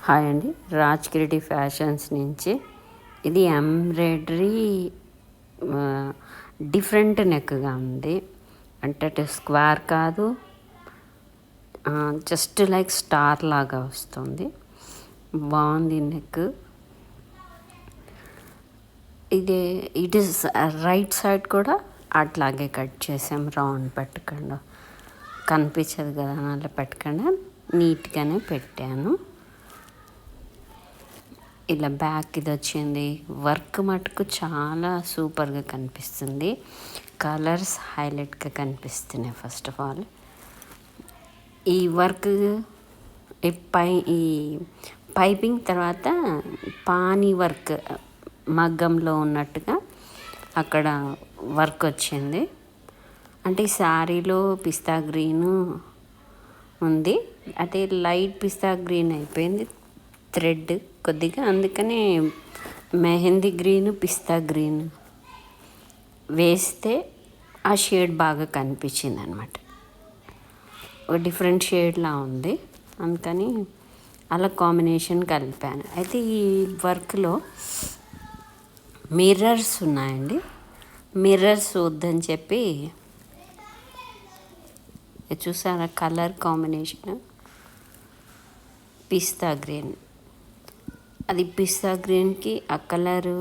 Hi అండి, Raj creative fashions నుంచి. ఇది ఎంబ్రాయిడరీ డిఫరెంట్ నెక్గా ఉంది. అంటే అటు స్క్వేర్ కాదు, జస్ట్ లైక్ స్టార్ లాగా వస్తుంది. బాగుంది neck. It is right side కూడా అట్లాగే కట్ చేసాం, రౌండ్ పెట్టకుండా. కనిపించదు కదా అలా పెట్టకుండా నీట్గానే పెట్టాను. ఇలా బ్యాక్ ఇది వచ్చింది. వర్క్ మటుకు చాలా సూపర్గా కనిపిస్తుంది. కలర్స్ హైలైట్గా కనిపిస్తున్నాయి. ఫస్ట్ ఆఫ్ ఆల్ ఈ వర్క్ ఈ పైపింగ్ తర్వాత పానీ వర్క్ మగ్గంలో ఉన్నట్టుగా అక్కడ వర్క్ వచ్చింది. అంటే ఈ శారీలో పిస్తా గ్రీను ఉంది, అదే లైట్ పిస్తా గ్రీన్ అయిపోయింది థ్రెడ్ కొద్దిగా. అందుకనే మెహందీ గ్రీన్ పిస్తా గ్రీన్ వేస్తే ఆ షేడ్ బాగా కనిపించింది అనమాట. ఒక డిఫరెంట్ షేడ్లా ఉంది, అందుకని అలా కాంబినేషన్ కలిపాను. అయితే ఈ వర్క్లో మిర్రర్స్ ఉన్నాయండి. మిర్రర్స్ వద్దని చెప్పి చూసారా, కలర్ కాంబినేషన్ పిస్తా గ్రీన్. అది పిస్తా గ్రీన్కి ఆ కలరు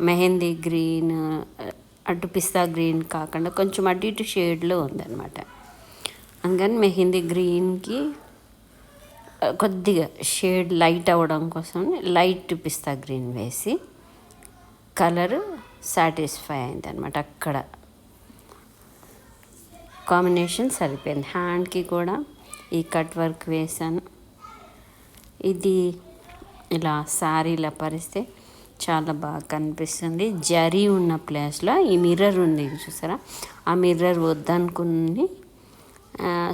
మెహందీ గ్రీన్, అటు పిస్తా గ్రీన్ కాకుండా కొంచెం అటు ఇటు షేడ్లో ఉందన్నమాట. అందుకని మెహందీ గ్రీన్కి కొద్దిగా షేడ్ లైట్ అవ్వడం కోసం లైట్ పిస్తా గ్రీన్ వేసి కలరు సాటిస్ఫై అయింది అనమాట. అక్కడ కాంబినేషన్ సరిపోయింది. హ్యాండ్కి కూడా ఈ కట్ వర్క్ వేసాను. ఇది ఇలా శారీలా పరిస్తే చాలా బాగా కనిపిస్తుంది. జరీ ఉన్న ప్లేస్లో ఈ మిర్రర్ ఉంది చూసారా, ఆ మిర్రర్ వద్దనుకుని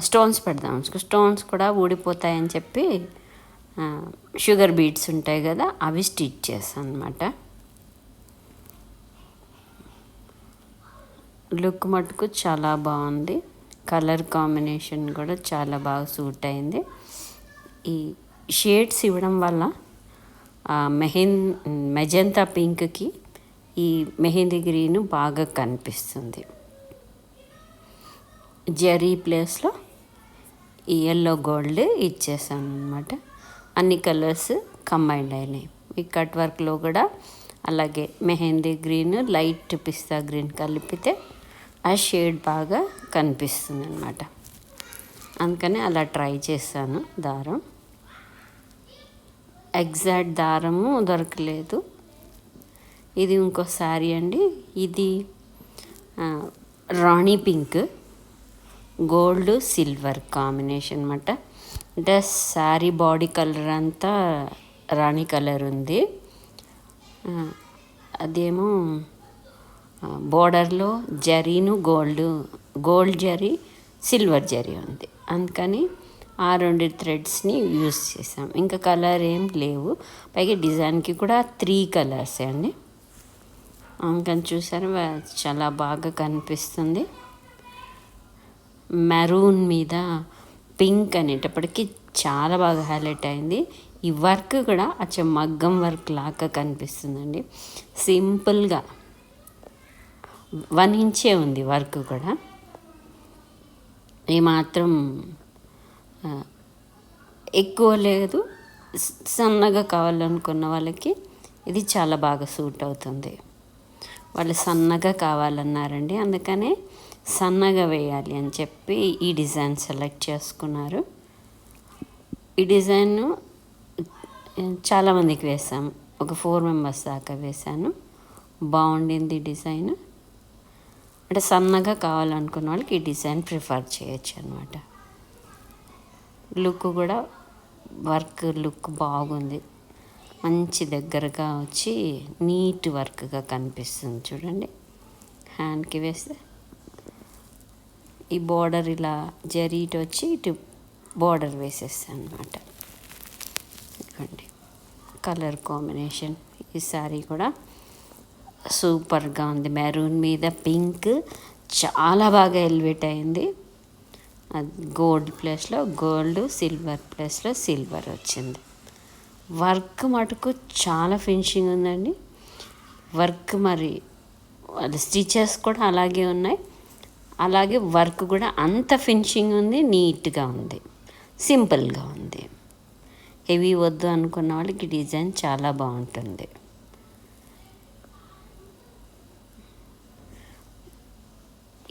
స్టోన్స్ పెడదాం. స్టోన్స్ కూడా ఊడిపోతాయని చెప్పి షుగర్ బీడ్స్ ఉంటాయి కదా, అవి స్టిచ్ చేస్తాను అనమాట. లుక్ మటుకు చాలా బాగుంది. కలర్ కాంబినేషన్ కూడా చాలా బాగా సూట్ అయింది. ఈ షేడ్స్ ఇవ్వడం వల్ల మెజంతా పింక్కి ఈ మెహందీ గ్రీన్ బాగా కనిపిస్తుంది. జరీ ప్లేస్లో ఈ ఎల్లో గోల్డ్ ఇచ్చేసాను అనమాట. అన్ని కలర్స్ కంబైండ్ అయినాయి. ఈ కట్ వర్క్లో కూడా అలాగే మెహందీ గ్రీన్ లైట్ పిస్తా గ్రీన్ కలిపితే ఆ షేడ్ బాగా కనిపిస్తుంది అనమాట. అందుకని అలా ట్రై చేశాను. దారం ఎగ్జాక్ట్ దారము దొరకలేదు. ఇది ఇంకో శారీ అండి. ఇది రాణి పింక్ గోల్డ్ సిల్వర్ కాంబినేషన్ అనమాట. అంటే శారీ బాడీ కలర్ అంతా రాణి కలర్ ఉంది. అదేమో బోర్డర్లో జరీను గోల్డ్ జరీ సిల్వర్ జరీ ఉంది. అందుకని ఆ రెండు థ్రెడ్స్ని యూస్ చేసాం. ఇంకా కలర్ ఏం లేవు. పైగా డిజైన్కి కూడా 3 కలర్స్ అండి. అందుకని చూసారు, చాలా బాగా కనిపిస్తుంది. మెరూన్ మీద పింక్ అనేటప్పటికి చాలా బాగా హైలైట్ అయింది. ఈ వర్క్ కూడా అచ్చం మగ్గం వర్క్ లాగా కనిపిస్తుందండి. సింపుల్గా 1 ఇంచే ఉంది వర్క్ కూడా. ఏమాత్రం ఎక్కువ లేదు. సన్నగా కావాలనుకున్న వాళ్ళకి ఇది చాలా బాగా సూట్ అవుతుంది. వాళ్ళు సన్నగా కావాలన్నారండి, అందుకనే సన్నగా వేయాలి అని చెప్పి ఈ డిజైన్ సెలెక్ట్ చేసుకున్నారు. ఈ డిజైన్ చాలామందికి వేసాము, ఒక 4 మెంబర్స్ దాకా వేసాను. బాగుండింది డిజైన్. అంటే సన్నగా కావాలనుకున్న వాళ్ళకి ఈ డిజైన్ ప్రిఫర్ చేయొచ్చు అనమాట. లుక్ కూడా వర్క్ లుక్ బాగుంది. మంచి దగ్గరగా వచ్చి నీట్ వర్క్గా కనిపిస్తుంది చూడండి. హ్యాండ్కి వేస్తే ఈ బోర్డర్ ఇలా జరీట్ వచ్చి ఇటు బోర్డర్ వేసేస్తాను అనమాట. ఇవ్వండి కలర్ కాంబినేషన్. ఈ శారీ కూడా సూపర్గా ఉంది. మెరూన్ మీద పింక్ చాలా బాగా ఎలివేట్ అయింది. అది గోల్డ్ ప్లేస్లో గోల్డ్, సిల్వర్ ప్లేస్లో సిల్వర్ వచ్చింది. వర్క్ మటుకు చాలా ఫినిషింగ్ ఉందండి. వర్క్ మరి అది స్టిచెస్ కూడా అలాగే ఉన్నాయి, అలాగే వర్క్ కూడా అంత ఫినిషింగ్ ఉంది, నీట్గా ఉంది, సింపుల్గా ఉంది. హెవీ వద్దు అనుకున్న వాళ్ళకి డిజైన్ చాలా బాగుంటుంది.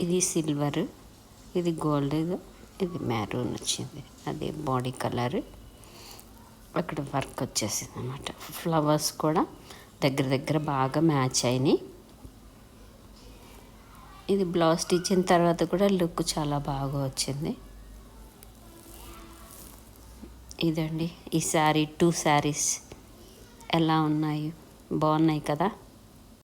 ఇది సిల్వర్, ఇది గోల్డ్, ఇది మెరూన్ వచ్చింది. అది బాడీ కలర్. అక్కడ వర్క్ వచ్చేసింది అన్నమాట. ఫ్లవర్స్ కూడా దగ్గర దగ్గర బాగా మ్యాచ్ అయినాయి. ఇది బ్లౌజ్ స్టిచ్చిన తర్వాత కూడా లుక్ చాలా బాగా వచ్చింది. ఇదండి ఈ శారీ. 2 శారీస్ ఎలా ఉన్నాయి, బాగున్నాయి కదా.